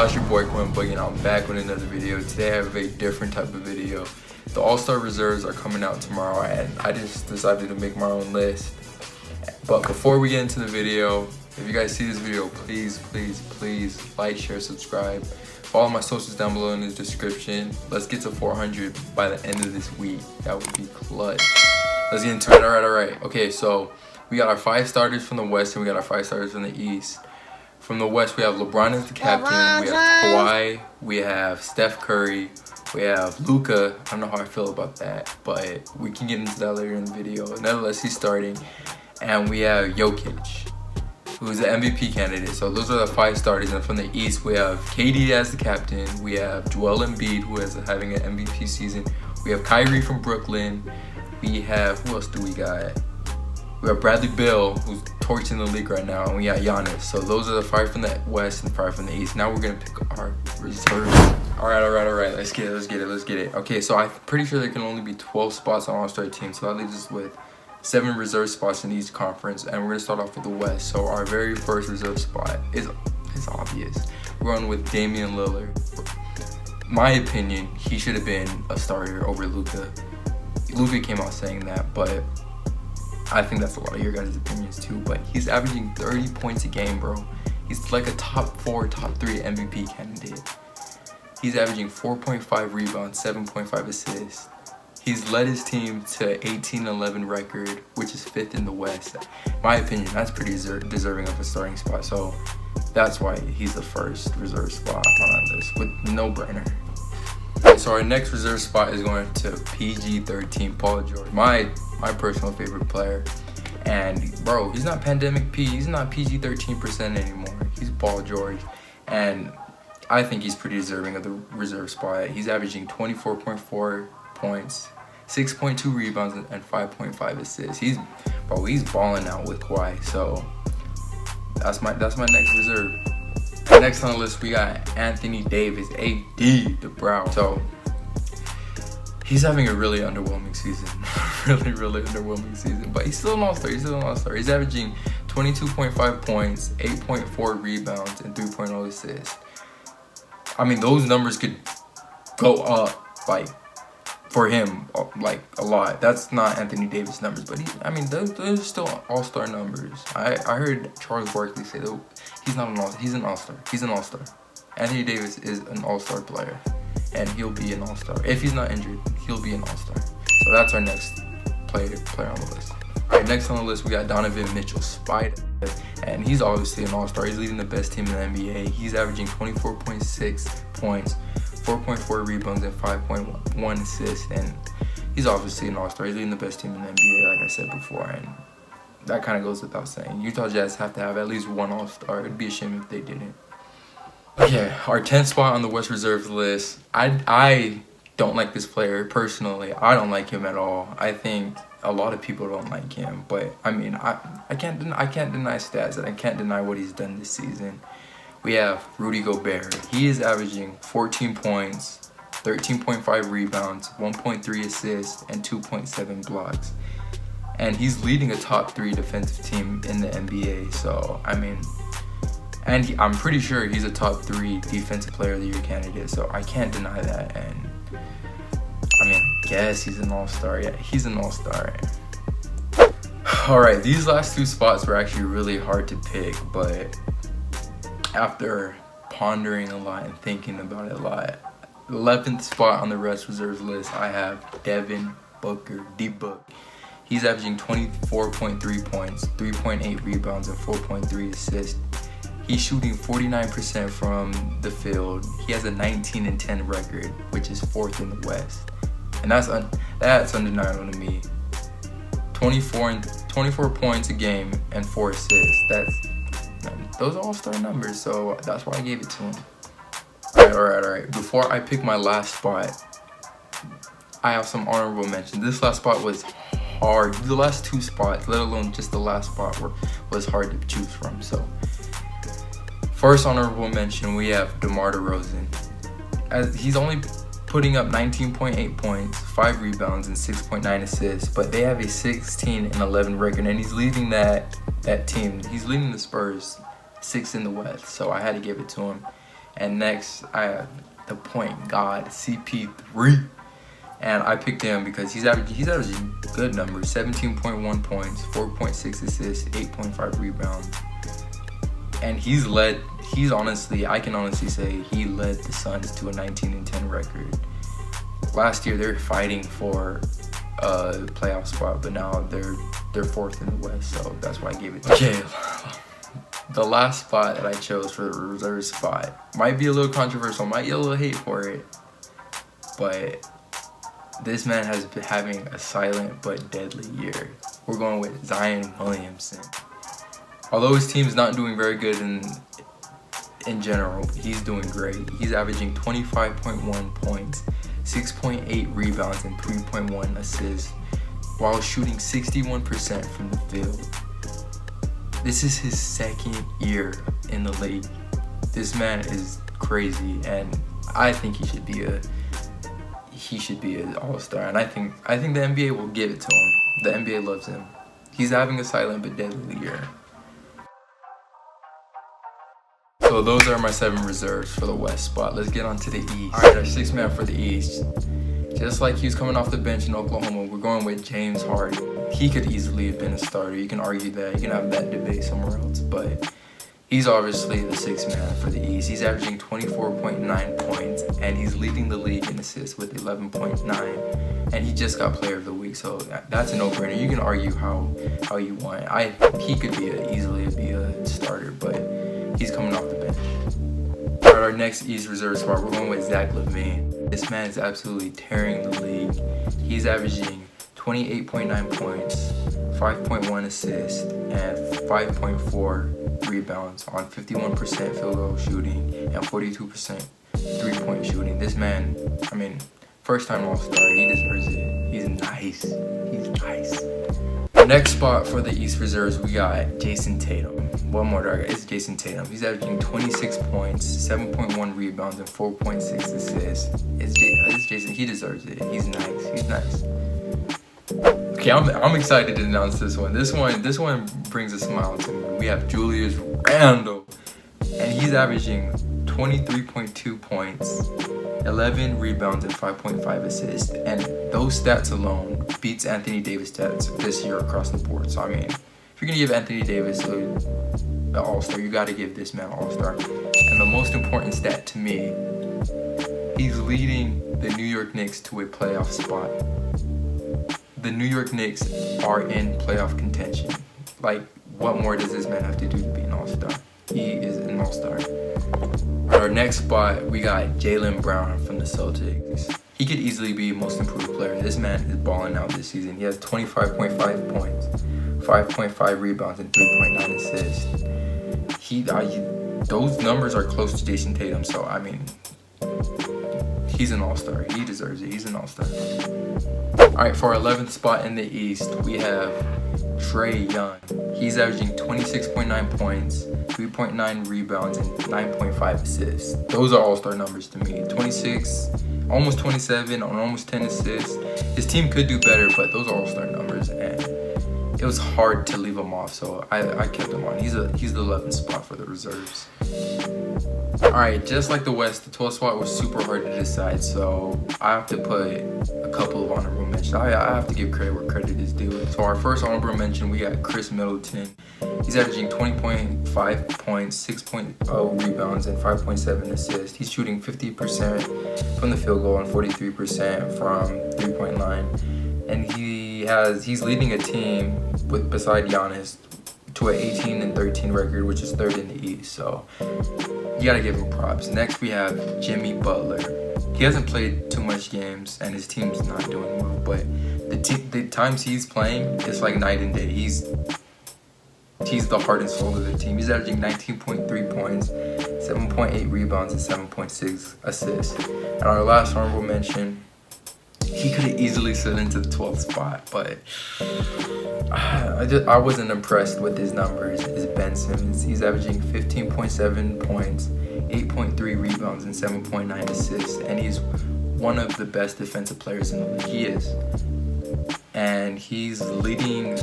y'all, it's your boy Quinn Boogie, and I'm back with another video. Today I have a different type of video. The All-Star reserves are coming out tomorrow, and I just decided to make my own list. But before we get into the video, if you guys see this video, please like, share, subscribe. Follow my socials down below in the description. Let's get to 400 by the end of this week. That would be clutch. Let's get into it. Alright. Okay, so we got our 5 starters from the West, and we got our 5 starters from the East. From the West, we have LeBron as the captain, we have Kawhi, we have Steph Curry, we have Luka. I don't know how I feel about that, but we can get into that later in the video. Nevertheless, he's starting. And we have Jokic, who's the MVP candidate. So those are the 5 starters. And from the East, we have KD as the captain. We have Joel Embiid, who is having an MVP season. We have Kyrie from Brooklyn. We have, who else do we got? We have Bradley Beal, who's torching the league right now, and we got Giannis. So those are the 5 from the West and 5 from the East. Now we're gonna pick our reserves. Alright. Let's get it. Okay, so I'm pretty sure there can only be 12 spots on All-Star team. So that leaves us with 7 reserve spots in each conference, and we're gonna start off with the West. So our very first reserve spot is obvious. We're going with Damian Lillard. My opinion, he should have been a starter over Luka. Luka came out saying that, but I think that's a lot of your guys' opinions too. But he's averaging 30 points a game, bro. He's like a top 4, top 3 MVP candidate. He's averaging 4.5 rebounds, 7.5 assists. He's led his team to 18-11 record, which is 5th in the West. In my opinion, that's pretty deserving of a starting spot. So that's why he's the first reserve spot on that list, with no brainer. So our next reserve spot is going to PG-13, Paul George, my personal favorite player. And bro, he's not pandemic P, he's not PG-13% anymore. He's Paul George, and I think he's pretty deserving of the reserve spot. He's averaging 24.4 points, 6.2 rebounds, and 5.5 assists. He's balling out with Kawhi. So that's my next reserve. Next on the list, we got Anthony Davis, AD, the Brow. So he's having a really underwhelming season. really underwhelming season. But he's still an all-star. He's averaging 22.5 points, 8.4 rebounds, and 3.0 assists. I mean, those numbers could go up, like, for him, like, a lot. That's not Anthony Davis numbers, but those are still all-star numbers. I heard Charles Barkley say that he's not an all-star. He's an all-star. He's an all-star. Anthony Davis is an all-star player, and he'll be an all-star. If he's not injured, he'll be an all-star. So that's our next player on the list. All right, next on the list, we got Donovan Mitchell, Spider. And he's obviously an all-star. He's leading the best team in the NBA. He's averaging 24.6 points, 4.4 rebounds, and 5.1 assists. And he's obviously an all-star. He's leading the best team in the NBA, like I said before. And that kind of goes without saying. Utah Jazz have to have at least one all-star. It'd be a shame if they didn't. Okay, our 10th spot on the West Reserves list. I don't like this player personally. I don't like him at all. I think a lot of people don't like him, but I mean, I can't deny stats, and I can't deny what he's done this season. We have Rudy Gobert. He is averaging 14 points, 13.5 rebounds, 1.3 assists, and 2.7 blocks. And he's leading a top 3 defensive team in the NBA. So I mean, and I'm pretty sure he's a top 3 defensive player of the year candidate. So I can't deny that. And I mean, I guess he's an all-star. Yeah, he's an all-star. Alright, these last 2 spots were actually really hard to pick, but after pondering a lot and thinking about it a lot, 11th spot on the West Reserves list, I have Devin Booker, D-Book. He's averaging 24.3 points, 3.8 rebounds, and 4.3 assists. He's shooting 49% from the field. He has a 19-10 record, which is 4th in the West. And that's undeniable to me. 24 points a game and 4 assists. Those are all-star numbers, so that's why I gave it to him. Alright. Before I pick my last spot, I have some honorable mentions. This last spot was hard. The last 2 spots, let alone just the last spot, was hard to choose from. So first honorable mention, we have DeMar DeRozan. As he's only putting up 19.8 points, 5 rebounds, and 6.9 assists, but they have a 16-11 record, and he's leading that team. He's leading the Spurs 6th in the West, so I had to give it to him. And next, I have the point guard, CP3. And I picked him because he's averaging good numbers, 17.1 points, 4.6 assists, 8.5 rebounds. And I can honestly say he led the Suns to a 19-10 record. Last year, they were fighting for a playoff spot, but now they're fourth in the West, so that's why I gave it to him. Okay, the last spot that I chose for the reserve spot might be a little controversial, might get a little hate for it, but this man has been having a silent but deadly year. We're going with Zion Williamson. Although his team's not doing very good in general, he's doing great. He's averaging 25.1 points, 6.8 rebounds, and 3.1 assists, while shooting 61% from the field. This is his second year in the league. This man is crazy, and I think he should be an all-star, and I think the NBA will give it to him. The NBA loves him. He's having a silent but deadly year. So those are my 7 reserves for the West spot. Let's get on to the East. Alright, our 6th man for the East. Just like he was coming off the bench in Oklahoma, we're going with James Harden. He could easily have been a starter. You can argue that. You can have that debate somewhere else, but he's obviously the 6th man for the East. He's averaging 24.9 points, and he's leading the league in assists with 11.9. And he just got Player of the Week, so that's a no-brainer. You can argue how you want. He could easily be a starter, but he's coming off the bench. Alright, our next East reserve spot, we're going with Zach Lavine. This man is absolutely tearing the league. He's averaging 28.9 points, 5.1 assists, and 5.4 rebounds on 51% field goal shooting and 42% three-point shooting. This man, first-time All-Star, he deserves it. He's nice. Next spot for the East reserves, we got Jayson Tatum. One more target, it's Jayson Tatum. He's averaging 26 points, 7.1 rebounds, and 4.6 assists. It's Jayson. He deserves it. He's nice. Okay, I'm excited to announce this one. This one brings a smile to me. We have Julius Randle, and he's averaging 23.2 points, 11 rebounds, and 5.5 assists. And those stats alone beats Anthony Davis stats this year across the board. So if you're gonna give Anthony Davis the All-Star, you gotta give this man All-Star. And the most important stat to me, he's leading the New York Knicks to a playoff spot. The New York Knicks are in playoff contention. What more does this man have to do to be an All-Star? He is an All-Star. Our next spot, we got Jaylen Brown from the Celtics. He could easily be most improved player. This man is balling out this season. He has 25.5 points, 5.5 rebounds, and 3.9 assists. Those numbers are close to Jayson Tatum, so he's an All-Star. He deserves it. He's an All-Star. Alright, for our 11th spot in the East, we have Trae Young. He's averaging 26.9 points, 3.9 rebounds, and 9.5 assists. Those are All-Star numbers to me. 26, almost 27, on almost 10 assists. His team could do better, but those are All-Star numbers, and it was hard to leave him off, so I kept him on. He's the 11th spot for the reserves. Alright, just like the West, the 12th spot was super hard to decide, so I have to put a couple of honorable mentions. I have to give credit where credit is due. So our first honorable mention, we got Chris Middleton. He's averaging 20.5 points, 6.0 rebounds, and 5.7 assists. He's shooting 50% from the field goal and 43% from 3-point line. And he's leading a team beside Giannis to an 18-13 record, which is 3rd in the East. So you gotta give him props. Next, we have Jimmy Butler. He hasn't played too much games, and his team's not doing well. But the times he's playing, it's like night and day. He's the heart and soul of the team. He's averaging 19.3 points, 7.8 rebounds, and 7.6 assists. And our last honorable mention, he could have easily slid into the 12th spot, but I wasn't impressed with his numbers. Is Ben Simmons. He's averaging 15.7 points, 8.3 rebounds, and 7.9 assists, and he's one of the best defensive players in the league. He is. And he's leading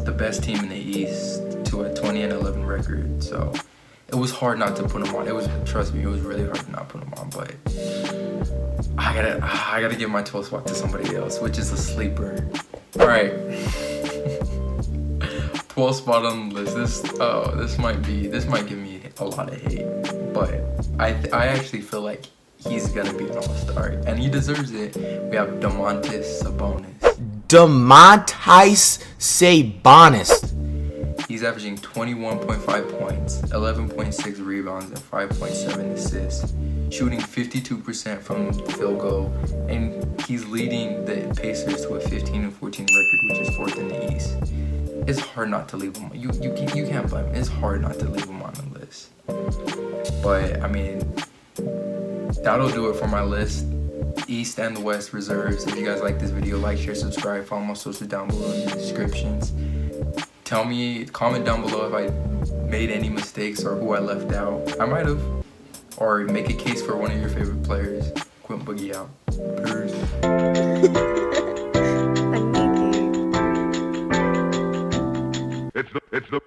the best team in the East to a 20-11 record. So it was hard not to put him on. Trust me, it was really hard to not put him on. But I gotta give my 12th spot to somebody else, which is a sleeper. All right, 12th spot on the list. This might give me a lot of hate, but I actually feel like he's gonna be an all-star, and he deserves it. We have Domantas Sabonis. Domantas Sabonis. He's averaging 21.5 points, 11.6 rebounds, and 5.7 assists, shooting 52% from the field goal, and he's leading the Pacers to a 15-14 record, which is 4th in the East. It's hard not to leave him. You can't blame him. It's hard not to leave him on the list. But I mean, that'll do it for my list. East and the West reserves. If you guys like this video, like, share, subscribe, follow my socials down below in the descriptions. Comment down below if I made any mistakes or who I left out. I might have. Or make a case for one of your favorite players. Quint Boogie out. Peace. It's the